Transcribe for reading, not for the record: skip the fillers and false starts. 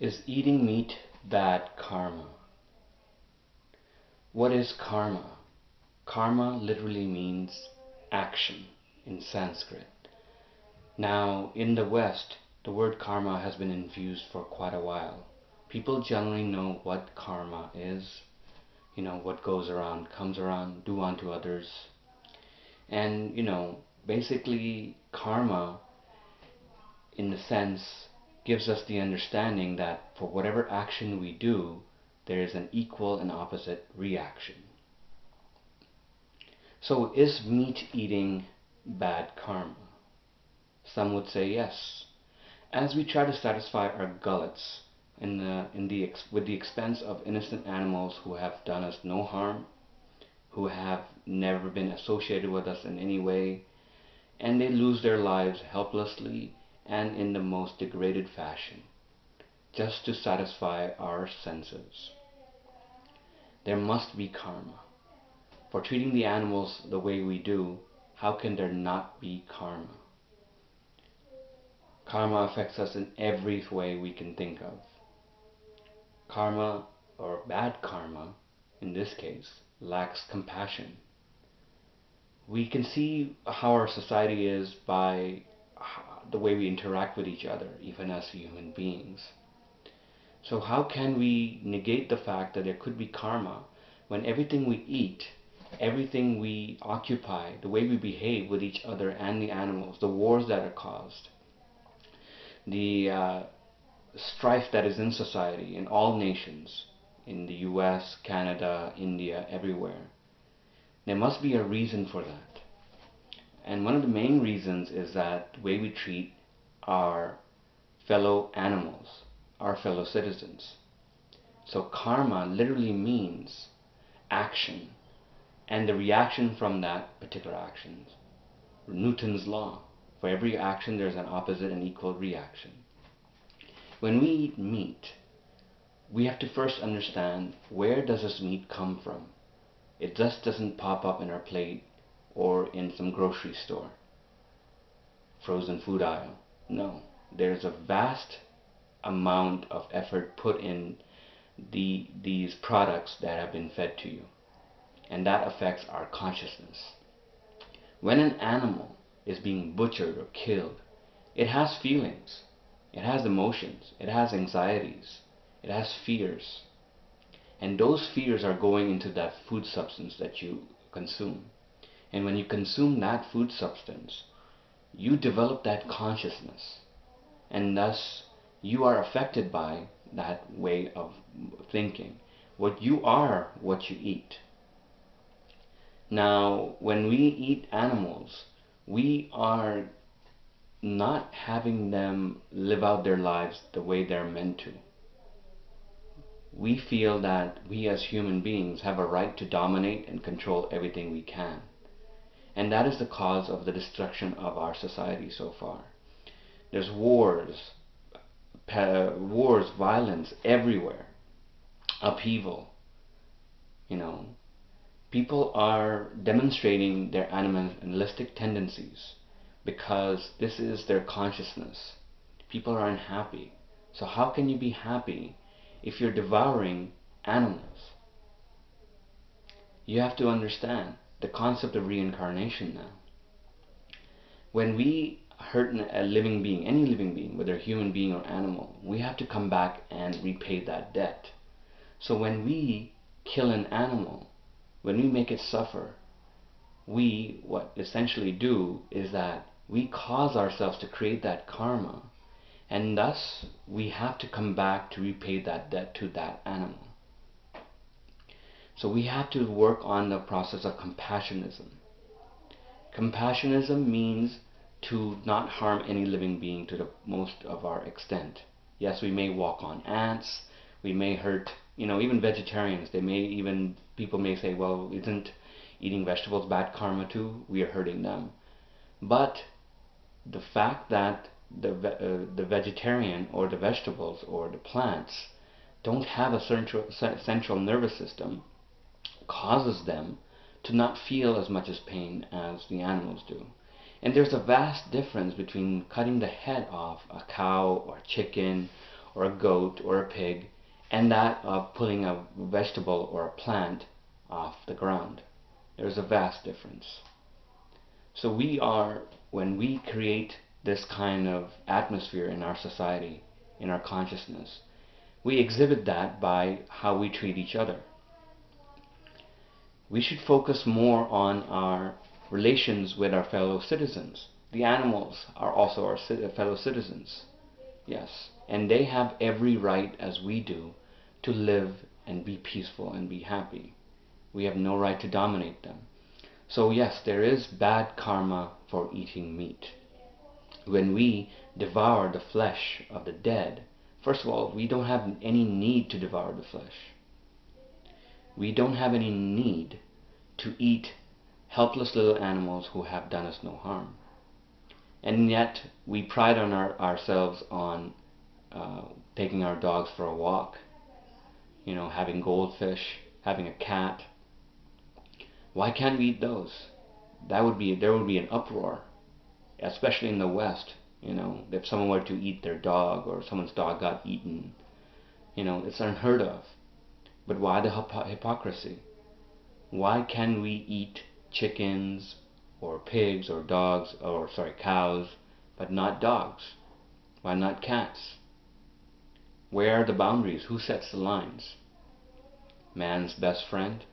Is eating meat bad karma? What is karma? Karma literally means action in Sanskrit. Now, in the West, the word karma has been infused for quite a while. People generally know what karma is. What goes around comes around, do unto others. And, basically, karma, in a sense, gives us the understanding that for whatever action we do, there is an equal and opposite reaction. So is meat eating bad karma? Some would say yes. As we try to satisfy our gullets with the expense of innocent animals who have done us no harm, who have never been associated with us in any way, and they lose their lives helplessly and in the most degraded fashion, just to satisfy our senses. There must be karma. For treating the animals the way we do, how can there not be karma? Karma affects us in every way we can think of. Karma, or bad karma, in this case, lacks compassion. We can see how our society is by the way we interact with each other, even as human beings. So how can we negate the fact that there could be karma when everything we eat, everything we occupy, the way we behave with each other and the animals, the wars that are caused, the strife that is in society, in all nations, in the US, Canada, India, everywhere. There must be a reason for that. And one of the main reasons is that the way we treat our fellow animals, our fellow citizens. So karma literally means action and the reaction from that particular action. Newton's law. For every action there's an opposite and equal reaction. When we eat meat, we have to first understand, where does this meat come from? It just doesn't pop up in our plate or in some grocery store, frozen food aisle. No, there's a vast amount of effort put in these products that have been fed to you, and that affects our consciousness. When an animal is being butchered or killed, it has feelings, it has emotions, it has anxieties, it has fears, and those fears are going into that food substance that you consume. And when you consume that food substance, you develop that consciousness, and thus you are affected by that way of thinking. What you are, what you eat. Now, when we eat animals, we are not having them live out their lives the way they're meant to. We feel that we as human beings have a right to dominate and control everything we can. And that is the cause of the destruction of our society so far. There's wars, violence everywhere, upheaval. People are demonstrating their animalistic tendencies because this is their consciousness. People are unhappy. So how can you be happy if you're devouring animals? You have to understand the concept of reincarnation now. When we hurt a living being, any living being, whether human being or animal, we have to come back and repay that debt. So when we kill an animal, when we make it suffer, we, what essentially do is that we cause ourselves to create that karma, and thus we have to come back to repay that debt to that animal. So we have to work on the process of compassionism. Compassionism means to not harm any living being to the most of our extent. Yes, we may walk on ants, we may hurt, even vegetarians. People may say, well, isn't eating vegetables bad karma too? We are hurting them. But the fact that the vegetarian or the vegetables or the plants don't have a central nervous system causes them to not feel as much as pain as the animals do. And there's a vast difference between cutting the head off a cow or a chicken or a goat or a pig and that of pulling a vegetable or a plant off the ground. There's a vast difference. So when we create this kind of atmosphere in our society, in our consciousness, we exhibit that by how we treat each other. We should focus more on our relations with our fellow citizens. The animals are also our fellow citizens. Yes, and they have every right, as we do, to live and be peaceful and be happy. We have no right to dominate them. So yes, there is bad karma for eating meat. When we devour the flesh of the dead, first of all, we don't have any need to devour the flesh. We don't have any need to eat helpless little animals who have done us no harm. And yet we pride on ourselves on taking our dogs for a walk, having goldfish, having a cat. Why can't we eat those? There would be an uproar, especially in the West. If someone were to eat their dog or someone's dog got eaten, it's unheard of. But why the hypocrisy? Why can we eat chickens or pigs or dogs or cows, but not dogs? Why not cats? Where are the boundaries? Who sets the lines? Man's best friend?